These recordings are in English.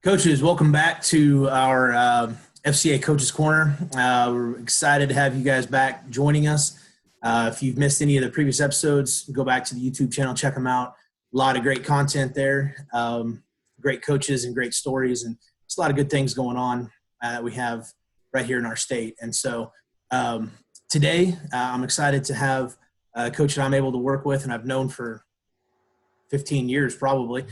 Coaches, welcome back to our FCA Coaches Corner. We're excited to have you guys back joining us. If you've missed any of the previous episodes, go back to the YouTube channel, check them out. A lot of great content there, great coaches and great stories, and just a lot of good things going on that we have right here in our state. And so today I'm excited to have a coach that I'm able to work with and I've known for 15 years probably.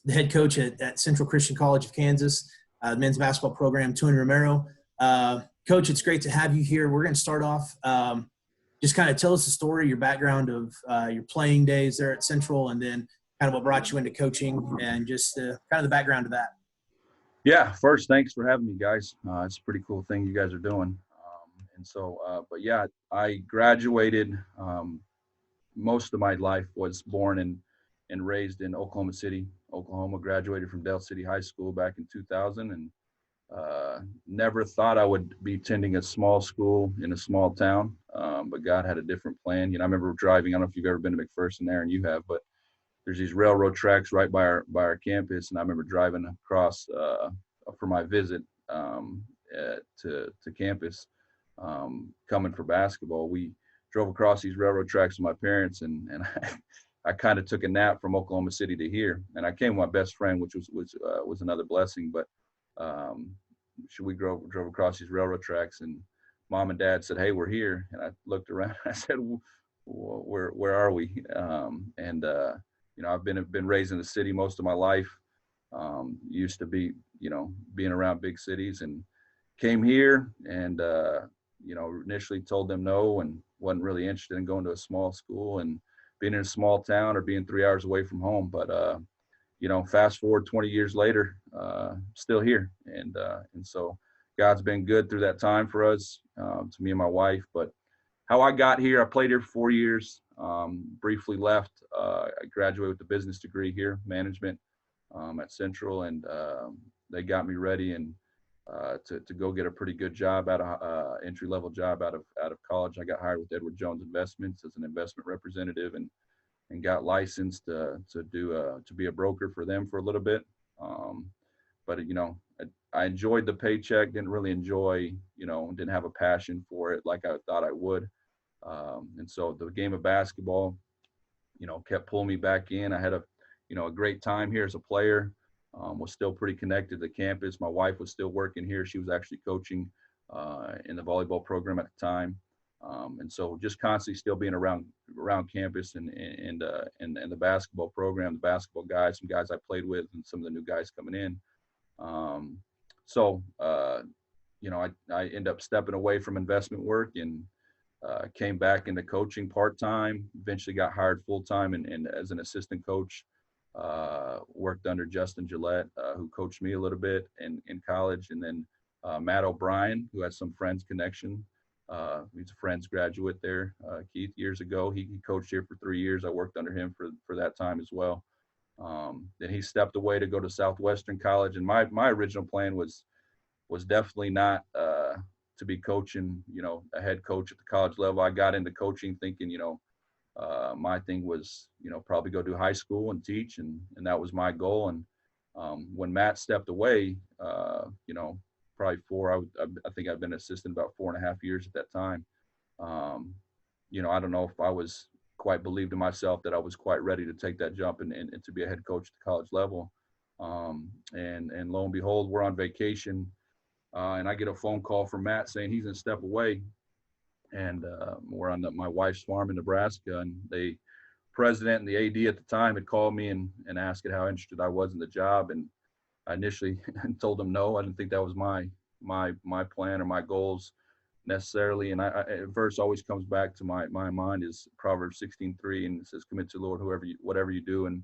The head coach at Central Christian College of Kansas, men's basketball program, Tony Romero. Coach, it's great to have you here. We're going to start off, just kind of tell us the story, your background of your playing days there at Central, and then kind of what brought you into coaching and just kind of the background of that. Yeah, first, thanks for having me, guys. It's a pretty cool thing you guys are doing. But yeah, I graduated. Most of my life was born and raised in Oklahoma City, Oklahoma. Graduated from Dale City High School back in 2000, and never thought I would be attending a small school in a small town. But God had a different plan. You know, I remember driving. I don't know if you've ever been to McPherson there, and you have, but there's these railroad tracks right by our campus, and I remember driving across for my visit to campus, coming for basketball. We drove across these railroad tracks with my parents, and I kind of took a nap from Oklahoma City to here, and I came with my best friend, which was another blessing. But we drove across these railroad tracks, and Mom and Dad said, "Hey, we're here." And I looked around. And I said, "Where are we?" You know, I've been raised in the city most of my life. Used to be, being around big cities, and came here, and initially told them no, and wasn't really interested in going to a small school and being in a small town or being 3 hours away from home. But fast forward 20 years later, still here, and so God's been good through that time for us, to me and my wife. But how I got here, I played here for 4 years, briefly left. I graduated with a business degree here, management, at Central, and they got me ready and to go get a pretty good job entry-level job out of college. I got hired with Edward Jones Investments as an investment representative, and got licensed to be a broker for them for a little bit. But I enjoyed the paycheck. Didn't really enjoy, didn't have a passion for it like I thought I would. And so the game of basketball, kept pulling me back in. I had a great time here as a player. Was still pretty connected to campus. My wife was still working here. She was actually coaching in the volleyball program at the time. And so just constantly still being around campus and the basketball program, the basketball guys, some guys I played with, and some of the new guys coming in. I ended up stepping away from investment work and came back into coaching part-time, eventually got hired full-time and as an assistant coach. Worked under Justin Gillette, who coached me a little bit in college, and then Matt O'Brien, who has some Friends connection. He's a Friends graduate there, Keith, years ago. He coached here for 3 years. I worked under him for that time as well. Then he stepped away to go to Southwestern College, and my original plan was definitely not to be coaching, a head coach at the college level. I got into coaching thinking, my thing was, probably go to high school and teach, and that was my goal. And when Matt stepped away, probably I think I've been assistant about 4.5 years at that time. I don't know if I was quite believed in myself that I was quite ready to take that jump and to be a head coach at the college level. And lo and behold, we're on vacation, and I get a phone call from Matt saying he's going to step away. And we're on my wife's farm in Nebraska, and the president and the AD at the time had called me and asked how interested I was in the job. And I initially told them no. I didn't think that was my plan or my goals necessarily. And a verse always comes back to my mind is Proverbs 16:3, and it says, "Commit to the Lord whatever you do, and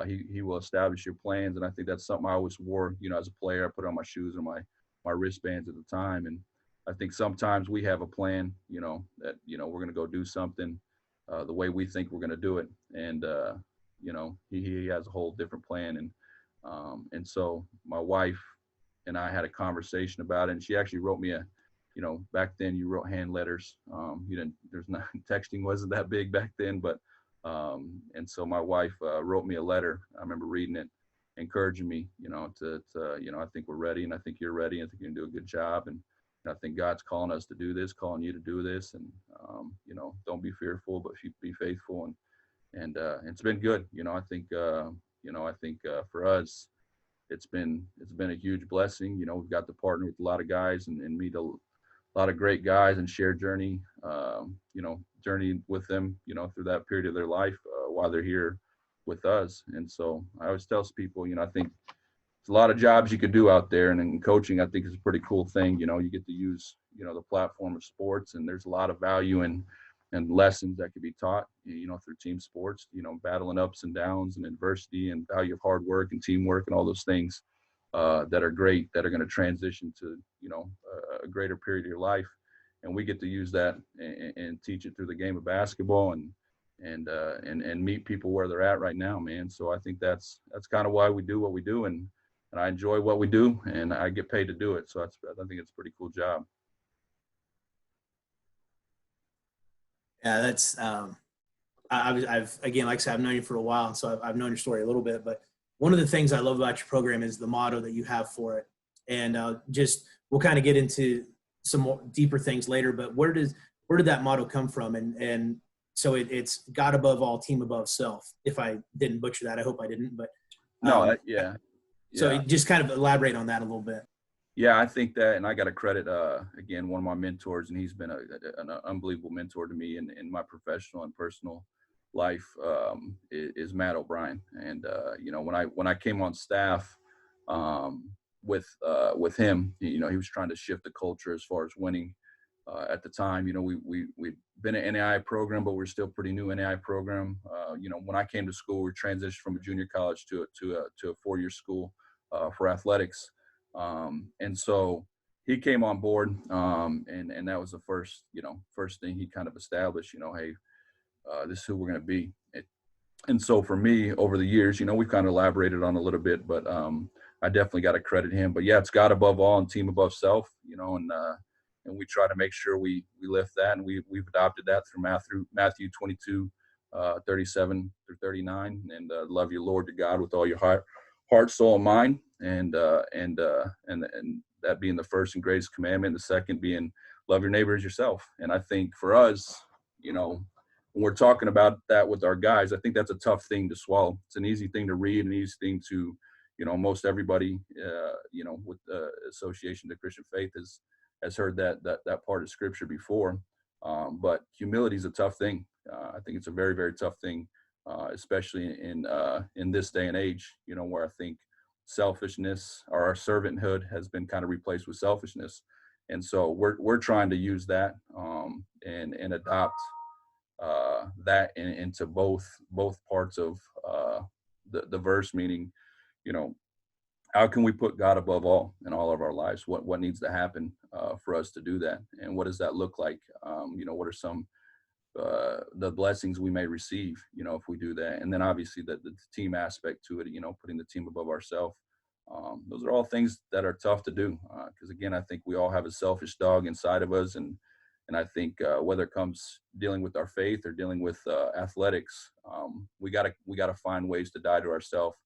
he will establish your plans." And I think that's something I always wore, as a player. I put on my shoes and my wristbands at the time. And I think sometimes we have a plan, that, we're going to go do something the way we think we're going to do it. And, he has a whole different plan. And so my wife and I had a conversation about it, and she actually wrote me back then you wrote hand letters. Texting wasn't that big back then, but, and so my wife wrote me a letter. I remember reading it, encouraging me, I think we're ready, and I think you're ready. I think you can do a good job. And I think God's calling us to do this, calling you to do this. And, don't be fearful, but be faithful. And it's been good. I think for us, it's been a huge blessing. We've got to partner with a lot of guys and meet a lot of great guys and share journey with them, through that period of their life while they're here with us. And so I always tell people, I think there's a lot of jobs you can do out there, and in coaching, I think is a pretty cool thing. You get to use, the platform of sports, and there's a lot of value and lessons that can be taught, through team sports, battling ups and downs and adversity and value of hard work and teamwork and all those things that are great, that are going to transition to, a greater period of your life. And we get to use that and teach it through the game of basketball and meet people where they're at right now, man. So I think that's kind of why we do what we do, and I enjoy what we do, and I get paid to do it. So I think it's a pretty cool job. Yeah, that's I've again, like I said, I've known you for a while, and so I've known your story a little bit. But one of the things I love about your program is the motto that you have for it, and we'll kind of get into some more deeper things later. But where did that motto come from? And so it's God above all, team above self. If I didn't butcher that, I hope I didn't. But no, yeah. So just kind of elaborate on that a little bit. Yeah, I think that, and I got to credit, again, one of my mentors, and he's been an unbelievable mentor to me in my professional and personal life, is Matt O'Brien. And, when I came on staff with him, he was trying to shift the culture as far as winning. At the time, we'd been an NAI program, but we're still pretty new NAI program. When I came to school, we transitioned from a junior college to a 4-year school for athletics. And so he came on board, and that was the first thing he kind of established, hey, this is who we're going to be. And so for me, over the years, we've kind of elaborated on a little bit, but I definitely got to credit him. But yeah, it's God above all and team above self, and we try to make sure we lift that, and we've adopted that through Matthew 22, 37 through 39, and love your Lord your God with all your heart, soul, and mind, and that being the first and greatest commandment. The second being love your neighbor as yourself. And I think for us, when we're talking about that with our guys, I think that's a tough thing to swallow. It's an easy thing to read, an easy thing to, most everybody, with the association to Christian faith has heard that part of scripture before. But humility is a tough thing. I think it's a very, very tough thing, especially in this day and age, where I think selfishness, or our servanthood, has been kind of replaced with selfishness. And so we're trying to use that and adopt that into both parts of the verse, meaning, how can we put God above all in all of our lives? What needs to happen for us to do that? And what does that look like? What are some the blessings we may receive, if we do that? And then obviously the team aspect to it, putting the team above ourselves. Those are all things that are tough to do, because again, I think we all have a selfish dog inside of us, and I think whether it comes dealing with our faith or dealing with athletics, we gotta find ways to die to ourselves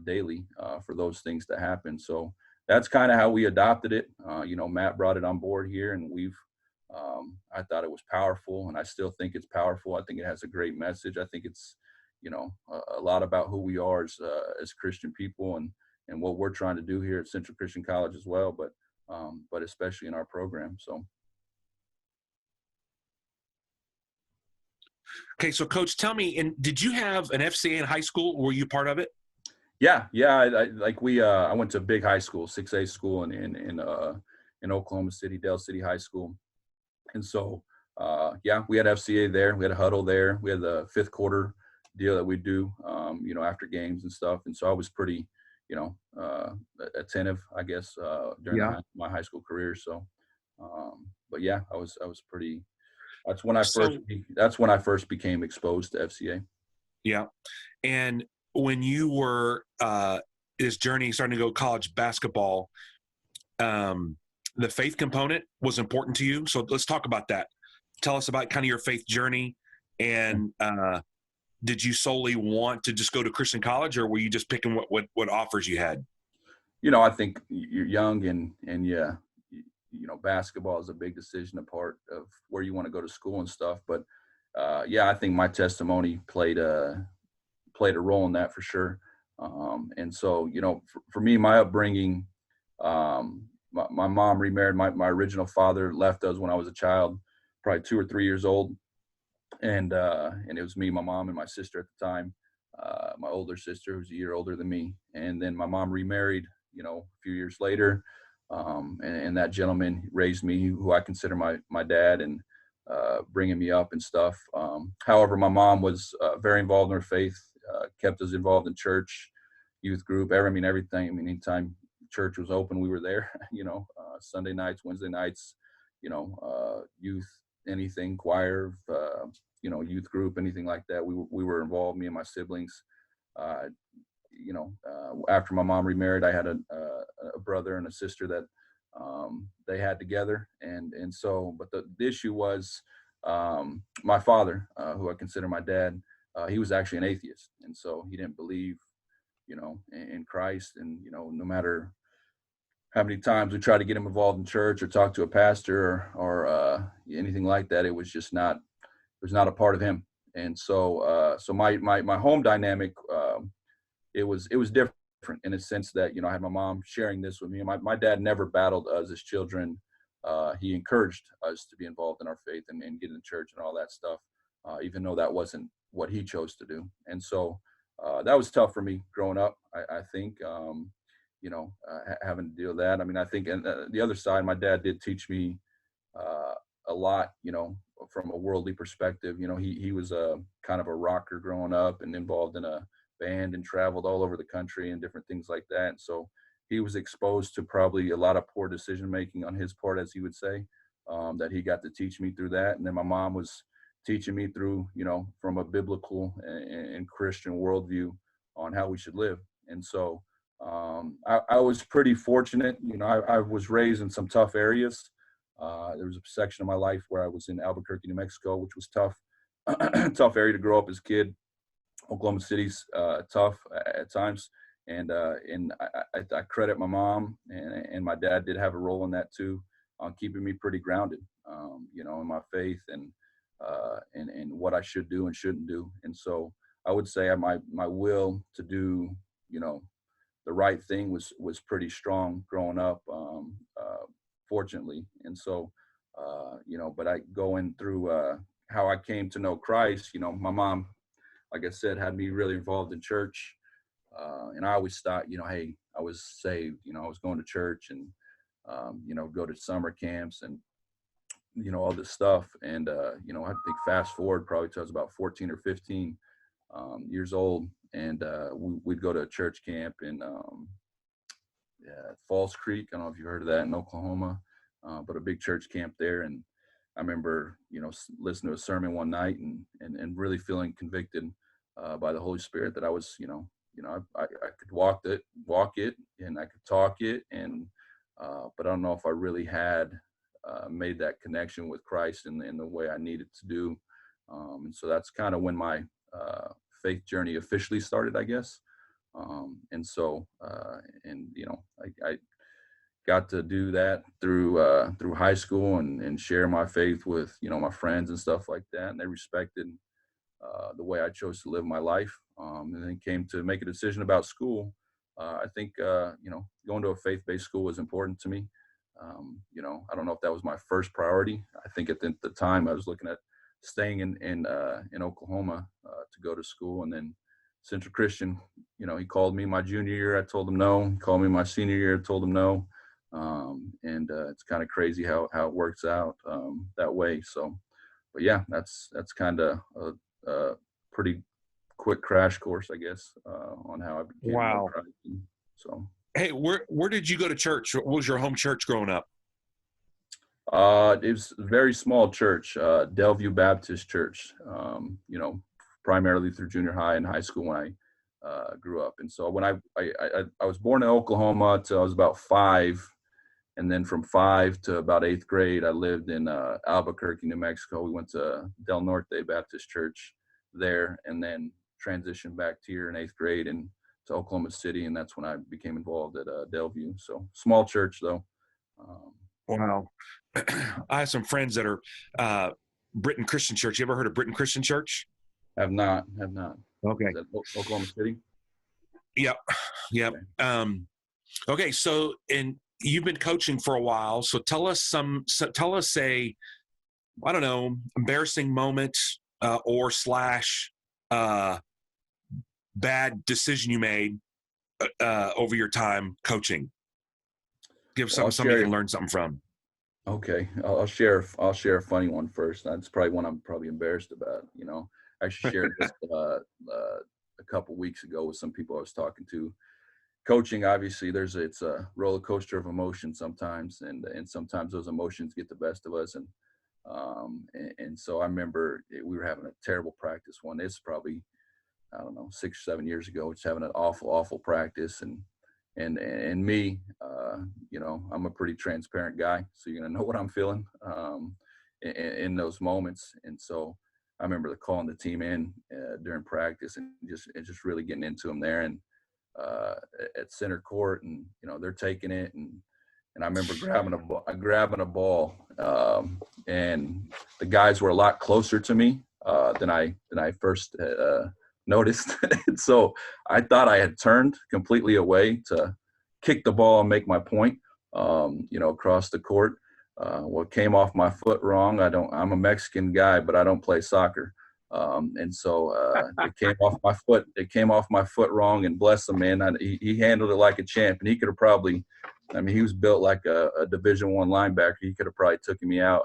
daily for those things to happen. So that's kind of how we adopted it. Matt brought it on board here, and I thought it was powerful, and I still think it's powerful. I think it has a great message. I think it's, a lot about who we are as Christian people, and what we're trying to do here at Central Christian College as well, but especially in our program. So. Okay, so Coach, tell me, did you have an FCA in high school? Were you part of it? Yeah. I went to a big high school, 6A school in Oklahoma City, Dale City High School. And so, we had FCA there. We had a huddle there. We had the fifth quarter deal that we do, after games and stuff. And so I was pretty, attentive, I guess, during my high school career. So, but yeah, I was pretty. That's when I first became exposed to FCA. Yeah, and when you were this journey starting to go college basketball, the faith component was important to you. So let's talk about that. Tell us about kind of your faith journey and did you solely want to just go to Christian college, or were you just picking what offers you had? I think you're young and yeah, basketball is a big decision, a part of where you want to go to school and stuff. But yeah, I think my testimony played a role in that for sure. And so, for me, my upbringing, my mom remarried. My original father left us when I was a child, probably 2 or 3 years old. And it was me, my mom, and my sister at the time, my older sister, who's a year older than me. And then my mom remarried, a few years later. And that gentleman raised me, who I consider my dad, and bringing me up and stuff. However, my mom was very involved in her faith, kept us involved in church, youth group, everything. Anytime church was open, we were there, Sunday nights, Wednesday nights, youth, anything, choir, youth group, anything like that. We were involved, me and my siblings. After my mom remarried, I had a brother and a sister that they had together. And so, but the issue was my father, who I consider my dad, he was actually an atheist. And so he didn't believe, in Christ. And, no matter how many times we tried to get him involved in church or talk to a pastor or anything like that, it was just not, it was not a part of him. And so, so my home dynamic, it was different in a sense that, I had my mom sharing this with me. My dad never battled us as children. He encouraged us to be involved in our faith and get in church and all that stuff, even though that wasn't what he chose to do. And so that was tough for me growing up, I think, having to deal with that. I think, and the other side, my dad did teach me a lot, from a worldly perspective. He was a kind of a rocker growing up and involved in a band and traveled all over the country and different things like that. And so he was exposed to probably a lot of poor decision making on his part, as he would say, that he got to teach me through that. And then my mom was teaching me through, from a biblical and Christian worldview on how we should live. And so I was pretty fortunate. I was raised in some tough areas. There was a section of my life where I was in Albuquerque, New Mexico, which was tough, tough area to grow up as a kid. Oklahoma City's tough at times, and I credit my mom and my dad did have a role in that too, on keeping me pretty grounded, in my faith and what I should do and shouldn't do. And so I would say my will to do, the right thing was pretty strong growing up, fortunately. And so, but I going through how I came to know Christ, my mom, like I said, had me really involved in church. And I always thought, hey, I was saved, I was going to church and, go to summer camps and, all this stuff. And, I think fast forward probably till I was about 14 or 15 years old. And we'd go to a church camp in Falls Creek. I don't know if you heard of that, in Oklahoma, but a big church camp there. And I remember, listening to a sermon one night and really feeling convicted by the Holy Spirit that I was, I could walk it and I could talk it. And, but I don't know if I really had made that connection with Christ in the way I needed to do. And so that's kind of when my faith journey officially started, I guess. And so, I got to do that through high school and share my faith with, my friends and stuff like that. And they respected the way I chose to live my life. And then came to make a decision about school. I think, going to a faith-based school was important to me. I don't know if that was my first priority. I think at the time I was looking at staying in Oklahoma to go to school. And then Central Christian, he called me my junior year. I told him no. He called me my senior year. I told him no. And it's kind of crazy how it works out that way. So, but yeah, that's kind of a pretty quick crash course, I guess, on how I became. Wow. So, hey, where did you go to church? What was your home church growing up? It was a very small church, Delview Baptist Church, primarily through junior high and high school when I grew up. And so when I was born in Oklahoma till I was about 5. And then from 5 to about 8th grade, I lived in Albuquerque, New Mexico. We went to Del Norte Baptist Church there, and then transitioned back to here in 8th grade and to Oklahoma City, and that's when I became involved at Delview. So small church though. Wow. I have some friends that are Britton Christian Church. You ever heard of Britton Christian Church? Have not. Okay. Is that Oklahoma City? Yep. Yep. Okay. Okay. So, and you've been coaching for a while. So tell us a, I don't know, embarrassing moment or / bad decision you made over your time coaching. Give somebody you can learn something from. Okay, I'll share a funny one first. That's probably one I'm probably embarrassed about. I actually shared this a couple weeks ago with some people I was talking to. Coaching, obviously, it's a roller coaster of emotions sometimes, and sometimes those emotions get the best of us. And so I remember we were having a terrible practice one. It's probably, I don't know, 6 or 7 years ago. Just having an awful practice, and me, I'm a pretty transparent guy, so you're gonna know what I'm feeling in those moments. And so I remember calling the team in during practice and just really getting into them there and at center court, and they're taking it, and I remember grabbing a ball, and the guys were a lot closer to me than I first noticed. And so I thought I had turned completely away to kick the ball and make my point, across the court. What came off my foot wrong, I'm a Mexican guy, but I don't play soccer. And so it came off my foot. It came off my foot wrong, and bless him, man. He handled it like a champ, and he could have probably, he was built like a Division I linebacker. He could have probably taken me out.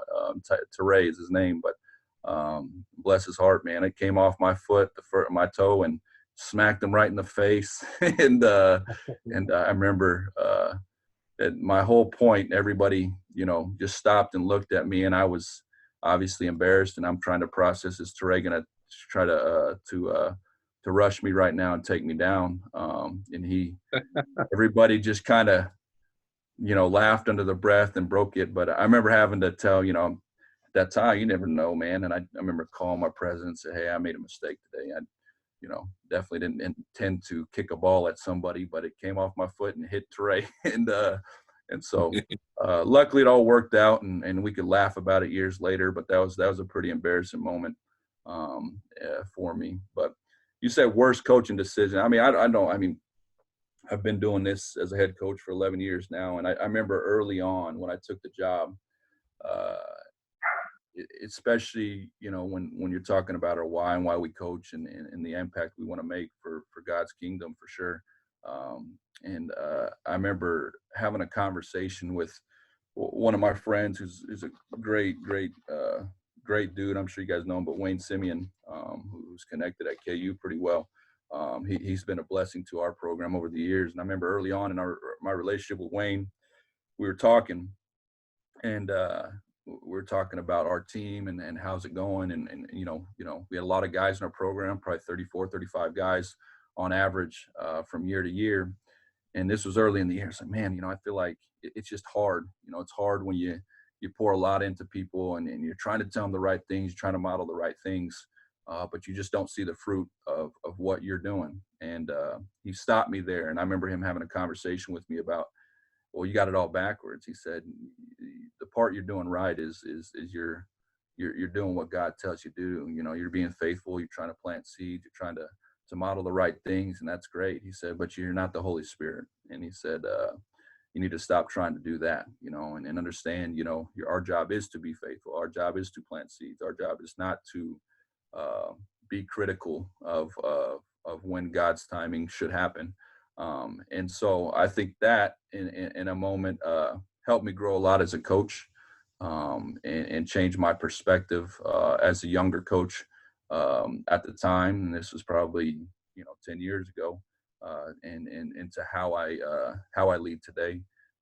Teray is his name, but bless his heart, man. It came off my foot, my toe, and smacked him right in the face. and I remember at my whole point, everybody, just stopped and looked at me, and I was obviously embarrassed, and I'm trying to process, is Teray gonna try to rush me right now and take me down? And everybody just kind of, laughed under the breath and broke it. But I remember having to tell, at that time, you never know, man. And I remember calling my president and say, hey, I made a mistake today. I definitely didn't intend to kick a ball at somebody, but it came off my foot and hit Teray. And so luckily it all worked out, and we could laugh about it years later, but that was a pretty embarrassing moment for me. But you said worst coaching decision. I've been doing this as a head coach for 11 years now. And I remember early on when I took the job, especially, when you're talking about our why and why we coach and the impact we want to make for God's kingdom, for sure. I remember having a conversation with one of my friends who's a great dude. I'm sure you guys know him, but Wayne Simeon, who's connected at KU pretty well. He's been a blessing to our program over the years. And I remember early on in my relationship with Wayne, we were talking, and we were talking about our team and how's it going. And we had a lot of guys in our program, probably 34, 35 guys on average from year to year. And this was early in the year. It's like, man, I feel like it's just hard. It's hard when you pour a lot into people and you're trying to tell them the right things, you're trying to model the right things, but you just don't see the fruit of what you're doing. And he stopped me there. And I remember him having a conversation with me about, well, you got it all backwards. He said, the part you're doing right is you're doing what God tells you to do. You're being faithful. You're trying to plant seeds. You're trying to model the right things. And that's great. He said, but you're not the Holy Spirit. And he said, you need to stop trying to do that, and understand, our job is to be faithful. Our job is to plant seeds. Our job is not to be critical of when God's timing should happen. And so I think that in a moment helped me grow a lot as a coach, and change my perspective as a younger coach at the time. And this was probably 10 years ago, and into how I lead today,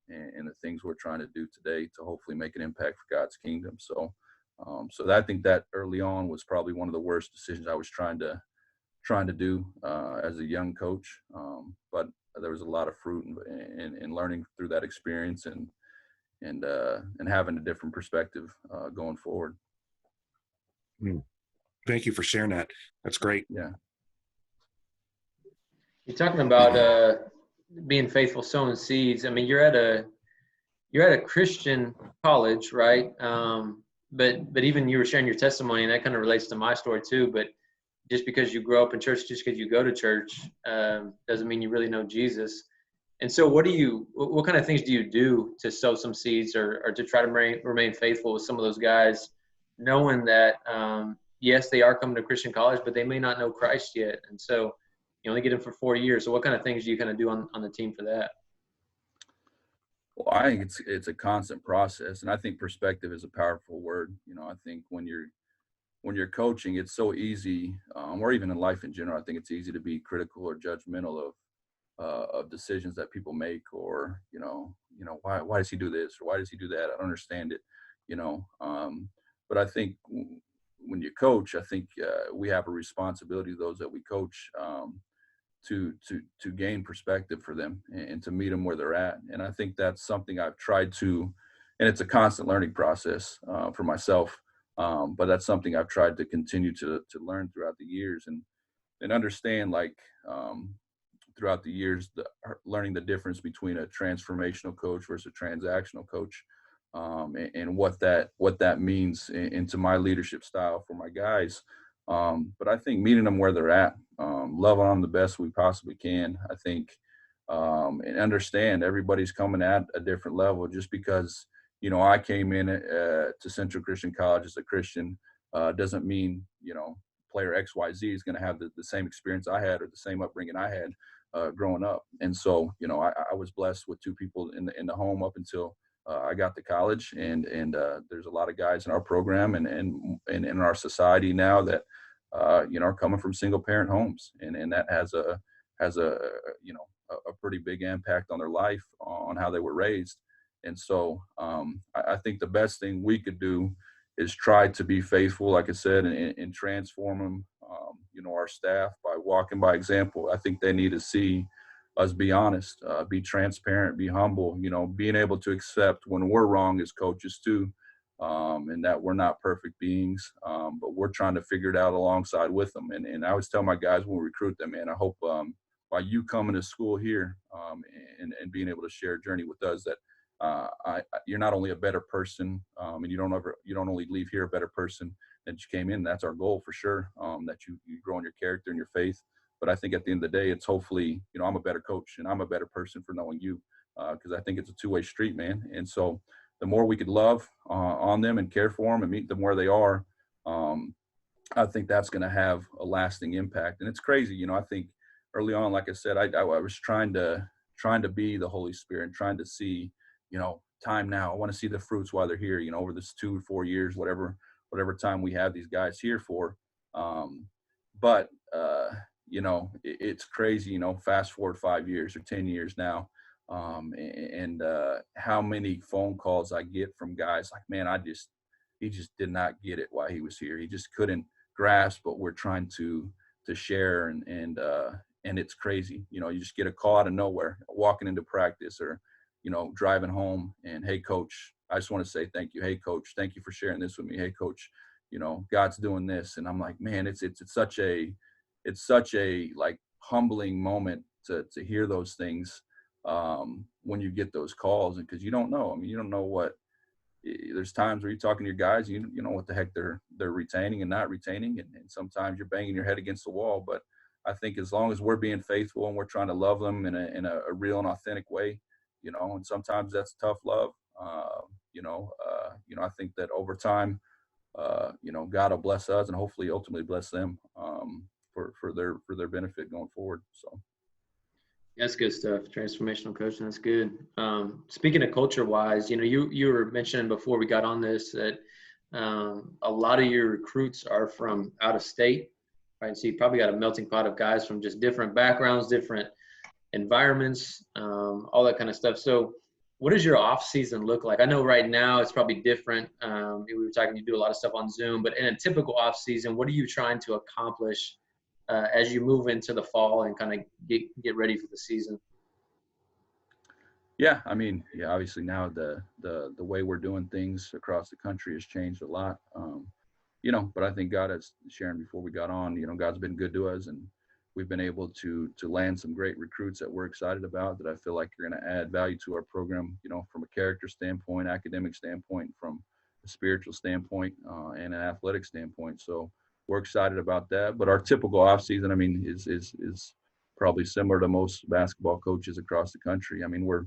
and the things we're trying to do today to hopefully make an impact for God's kingdom. So I think that early on was probably one of the worst decisions I was trying to do as a young coach. But there was a lot of fruit in learning through that experience and having a different perspective going forward. Thank you for sharing that. That's great. Yeah. You're talking about being faithful, sowing seeds. I mean, you're at a Christian college, right? But even you were sharing your testimony, and that kind of relates to my story too. But just because you grow up in church, just because you go to church, doesn't mean you really know Jesus. And so, what kind of things do you do to sow some seeds, or to try to remain faithful with some of those guys, knowing that yes, they are coming to Christian college, but they may not know Christ yet, and so you only get them for 4 years. So, what kind of things do you kind of do on the team for that? Well, I think it's a constant process, and I think perspective is a powerful word. I think when you're coaching, it's so easy, or even in life in general, I think it's easy to be critical or judgmental of decisions that people make, or why does he do this or why does he do that? I don't understand it, but I think when you coach, I think we have a responsibility, those that we coach, to gain perspective for them and to meet them where they're at. And I think that's something I've tried to, and it's a constant learning process for myself. But that's something I've tried to continue to learn throughout the years, and understand, throughout the years, learning the difference between a transformational coach versus a transactional coach, and what that means into my leadership style for my guys. But I think meeting them where they're at, loving on them the best we possibly can. I think, and understand everybody's coming at a different level. Just because I came in to Central Christian College as a Christian doesn't mean player XYZ is going to have the same experience I had or the same upbringing I had growing up. And so I was blessed with 2 people in the home up until I got to college, and there's a lot of guys in our program and in our society now that are coming from single parent homes, and that has a pretty big impact on their life, on how they were raised. And so I think the best thing we could do is try to be faithful, like I said, and transform them, our staff, by walking by example. I think they need to see us be honest, be transparent, be humble, being able to accept when we're wrong as coaches too, and that we're not perfect beings, but we're trying to figure it out alongside with them. And I always tell my guys when we recruit them, man, I hope by you coming to school here, and being able to share a journey with us, that you're not only a better person, and you don't only leave here a better person than you came in. That's our goal for sure, that you grow in your character and your faith. But I think at the end of the day, it's hopefully, I'm a better coach and I'm a better person for knowing you, because I think it's a two-way street, man. And so the more we could love on them and care for them and meet them where they are, I think that's going to have a lasting impact. And it's crazy, I think early on, like I said, I was trying to be the Holy Spirit, trying to see, time now. I want to see the fruits while they're here, over this 2 or 4 years, whatever time we have these guys here for. But it's crazy, fast forward 5 years or 10 years now. And how many phone calls I get from guys like, man, he just did not get it while he was here. He just couldn't grasp what we're trying to share. And it's crazy. You just get a call out of nowhere, walking into practice, or, driving home, and, hey coach, I just want to say thank you. Hey coach, thank you for sharing this with me. Hey coach, God's doing this. And I'm like, man, it's such a like humbling moment to hear those things, when you get those calls, because you don't know. You don't know what. There's times where you're talking to your guys, you know what the heck they're retaining and not retaining, and sometimes you're banging your head against the wall. But I think as long as we're being faithful and we're trying to love them in a real and authentic way, and sometimes that's tough love. I think that over time, God will bless us and hopefully ultimately bless them, for their benefit going forward. So. That's good stuff. Transformational coaching. That's good. Speaking of culture wise, you were mentioning before we got on this that a lot of your recruits are from out of state, right? So you probably got a melting pot of guys from just different backgrounds, different environments, all that kind of stuff. So what does your off season look like? I know right now it's probably different. We were talking, you do a lot of stuff on Zoom, but in a typical off season, what are you trying to accomplish as you move into the fall and kind of get ready for the season? Yeah, obviously now the way we're doing things across the country has changed a lot. but I think God, as sharing before we got on, God's been good to us, and we've been able to land some great recruits that we're excited about, that I feel like are going to add value to our program, from a character standpoint, academic standpoint, from a spiritual standpoint, and an athletic standpoint. So we're excited about that. But our typical offseason, I mean, is probably similar to most basketball coaches across the country. I mean, we're,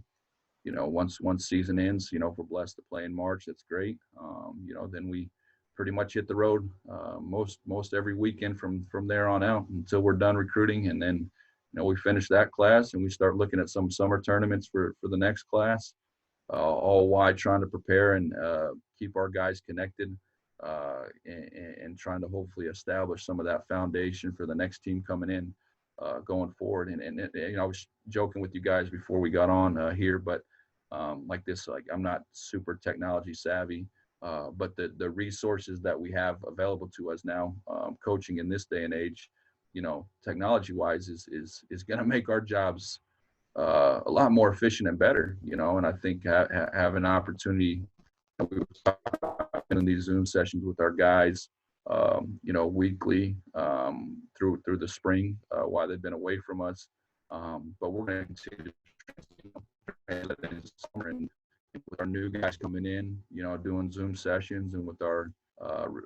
once season ends, if we're blessed to play in March, that's great. Then we pretty much hit the road most every weekend from there on out until we're done recruiting. And then, we finish that class and we start looking at some summer tournaments for the next class, all while trying to prepare and keep our guys connected, and trying to hopefully establish some of that foundation for the next team coming in, going forward. And I was joking with you guys before we got on here, but like I'm not super technology savvy, but the resources that we have available to us now, coaching in this day and age, technology wise is going to make our jobs a lot more efficient and better, and I think have an opportunity. We were talking in these Zoom sessions with our guys, weekly, through the spring, while they've been away from us. But we're going to continue to summer, and with our new guys coming in, doing Zoom sessions, and with our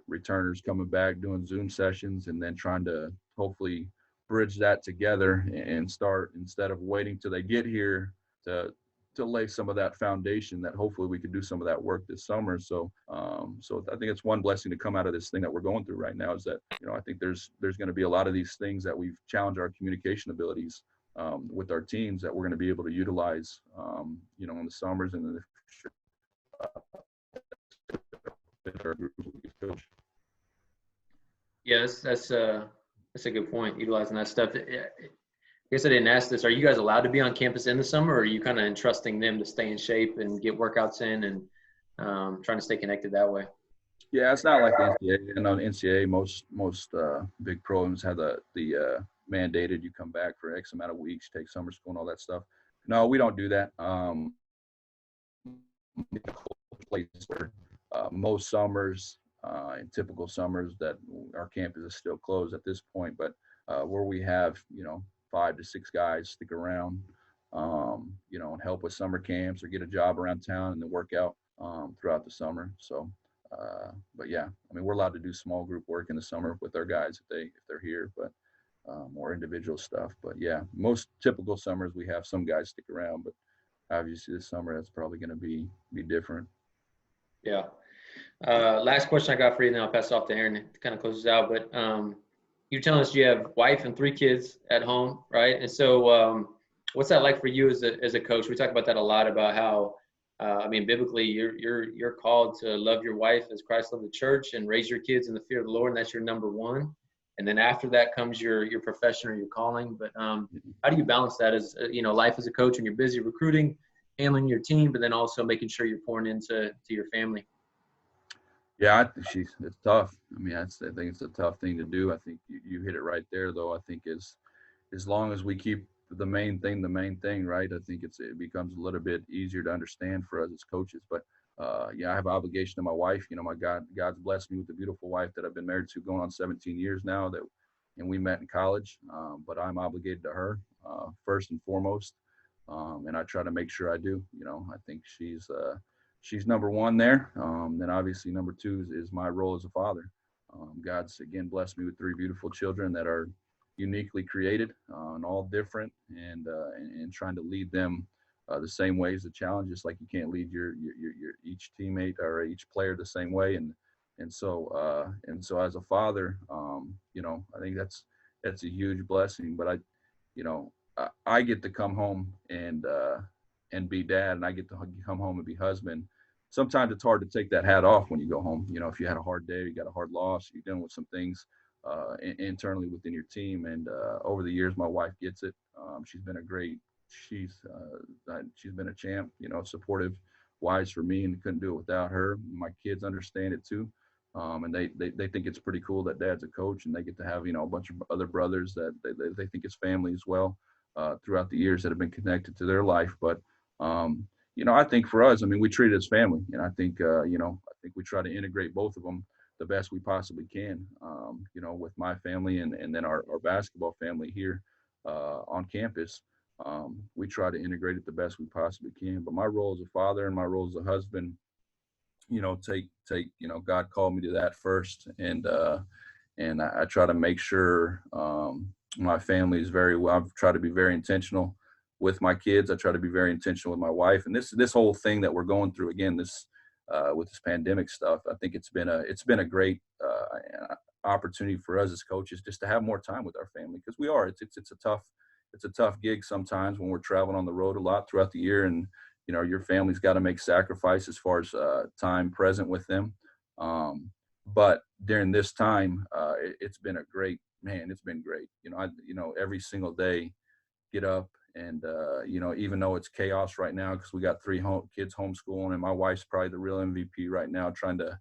returners coming back doing Zoom sessions, and then trying to hopefully bridge that together and start, instead of waiting till they get here to lay some of that foundation, that hopefully we could do some of that work this summer. So so I think it's one blessing to come out of this thing that we're going through right now, is that, I think there's going to be a lot of these things that we've challenged our communication abilities with our teams, that we're going to be able to utilize, in the summers and in the future. Yeah, that's a good point, utilizing that stuff. I guess I didn't ask this. Are you guys allowed to be on campus in the summer, or are you kind of entrusting them to stay in shape and get workouts in, and trying to stay connected that way? Yeah, it's not like the NCAA. And on NCAA, most big programs have the mandated you come back for X amount of weeks, take summer school and all that stuff. No, we don't do that. Most summers, in typical summers, that our campus is still closed at this point, but where we have 5 to 6 guys stick around, and help with summer camps or get a job around town and then work out throughout the summer. So, but yeah, I mean, we're allowed to do small group work in the summer with our guys if they're here, but more individual stuff. But yeah, most typical summers we have some guys stick around, but obviously this summer that's probably going to be different. Yeah. Last question I got for you, then I'll pass it off to Aaron to kind of close this out. But you're telling us you have wife and 3 kids at home, right? And so what's that like for you as a coach? We talk about that a lot, about how, I mean, biblically, you're called to love your wife as Christ loved the church, and raise your kids in the fear of the Lord, and that's your number one. And then after that comes your profession or your calling. But how do you balance that as life as a coach, when you're busy recruiting, handling your team, but then also making sure you're pouring into your family? Yeah, I think it's tough. I mean, I think it's a tough thing to do. I think you hit it right there, though. I think as long as we keep the main thing, right, I think it becomes a little bit easier to understand for us as coaches. But yeah, I have an obligation to my wife. God's blessed me with a beautiful wife that I've been married to going on 17 years now, and we met in college. But I'm obligated to her first and foremost, and I try to make sure I do. I think she's number one there. Then obviously number 2 is my role as a father. God's again blessed me with 3 beautiful children that are uniquely created, and all different, and trying to lead them the same way is a challenge. Just like you can't lead your each teammate or each player the same way, and so as a father, I think that's a huge blessing. But I get to come home and be dad, and I get to come home and be husband. Sometimes it's hard to take that hat off when you go home. If you had a hard day, you got a hard loss, you're dealing with some things internally within your team. And over the years, my wife gets it. She's been she's been a champ, supportive, wise for me, and couldn't do it without her. My kids understand it too. And they think it's pretty cool that dad's a coach, and they get to have, a bunch of other brothers that they think is family as well, throughout the years that have been connected to their life. But, I think for us, I mean, we treat it as family, and I think we try to integrate both of them. the best we possibly can, with my family and then our basketball family here on campus. We try to integrate it the best we possibly can. But my role as a father and my role as a husband, take God called me to that first, and I try to make sure my family is very well. I've tried to be very intentional with my kids. I try to be very intentional with my wife. And this whole thing that we're going through again, with this pandemic stuff, I think it's been a great opportunity for us as coaches just to have more time with our family, because it's a tough gig sometimes when we're traveling on the road a lot throughout the year, and your family's got to make sacrifice as far as time present with them. But during this time, it's been it's been great. Every single day, get up and even though it's chaos right now because we got 3 kids homeschooling, and my wife's probably the real MVP right now, trying to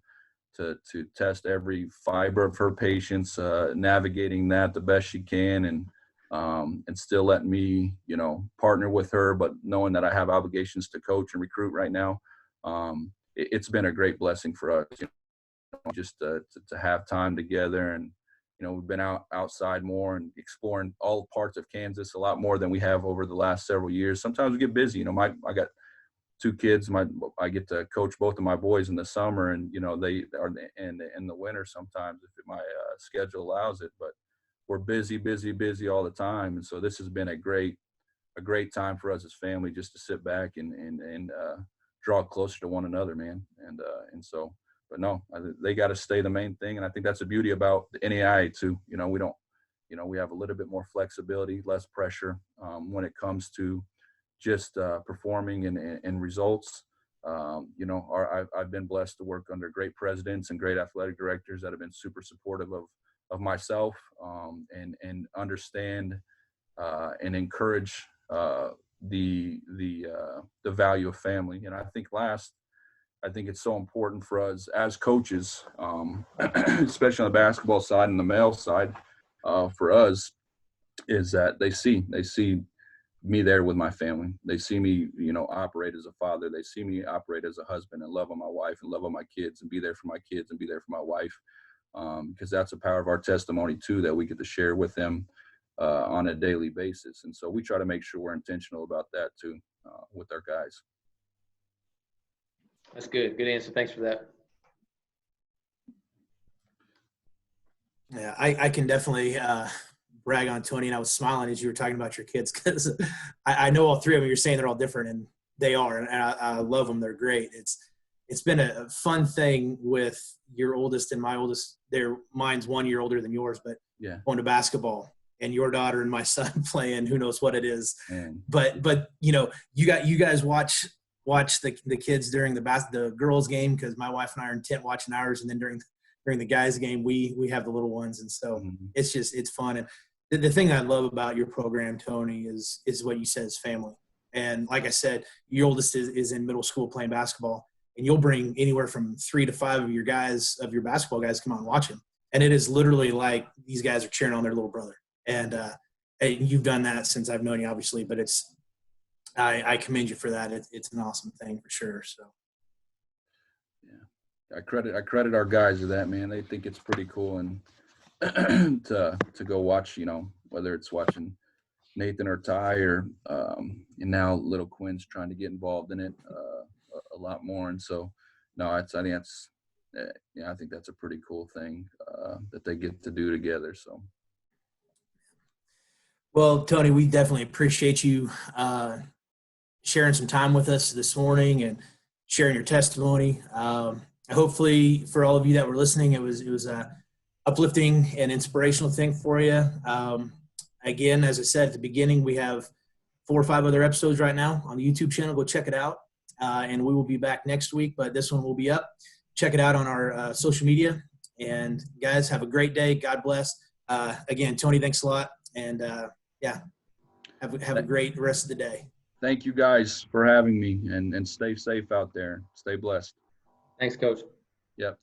test every fiber of her patience, navigating that the best she can, and still letting me partner with her, but knowing that I have obligations to coach and recruit right now. It's been a great blessing for us, just to have time together. And we've been outside more and exploring all parts of Kansas a lot more than we have over the last several years. Sometimes we get busy. I got 2 kids. I get to coach both of my boys in the summer, and they are in the winter sometimes if my schedule allows it. But we're busy all the time, and so this has been a great time for us as family, just to sit back and draw closer to one another, man. And so. But no, they got to stay the main thing. And I think that's the beauty about the NAIA too. We don't, we have a little bit more flexibility, less pressure when it comes to just performing and results. I've been blessed to work under great presidents and great athletic directors that have been super supportive of myself and understand and encourage the value of family. And I think it's so important for us as coaches, especially on the basketball side and the male side, for us, is that they see me there with my family. They see me, operate as a father. They see me operate as a husband and love on my wife and love on my kids and be there for my kids and be there for my wife, because that's a power of our testimony too that we get to share with them on a daily basis. And so we try to make sure we're intentional about that too with our guys. That's good. Good answer. Thanks for that. Yeah, I can definitely brag on Tony, and I was smiling as you were talking about your kids because I know all 3 of them. You're saying they're all different, and they are, and I love them. They're great. It's been a fun thing with your oldest and my oldest. Mine's 1 year older than yours, but yeah, going to basketball, and your daughter and my son playing. Who knows what it is? Man. But you guys watch the kids during the girls' game, because my wife and I are intent watching ours, and then during the guys' game we have the little ones, and so it's fun. And the thing I love about your program, Tony, is what you said is family. And like I said, your oldest is in middle school playing basketball, and you'll bring anywhere from 3 to 5 of your basketball guys come out and watch him, and it is literally like these guys are cheering on their little brother. And you've done that since I've known you, obviously, but I commend you for that. It's an awesome thing for sure. So, yeah, I credit our guys with that, man. They think it's pretty cool, and to go watch, whether it's watching Nathan or Ty or and now little Quinn's trying to get involved in it a lot more. And so, no, I think that's a pretty cool thing that they get to do together. So. Well, Tony, we definitely appreciate you sharing some time with us this morning and sharing your testimony. Hopefully, for all of you that were listening, it was a uplifting and inspirational thing for you. Again, as I said at the beginning, we have 4 or 5 other episodes right now on the YouTube channel. Go check it out, and we will be back next week. But this one will be up. Check it out on our social media. And guys, have a great day. God bless. Again, Tony, thanks a lot. And yeah, have a great rest of the day. Thank you guys for having me, and stay safe out there. Stay blessed. Thanks, Coach. Yep.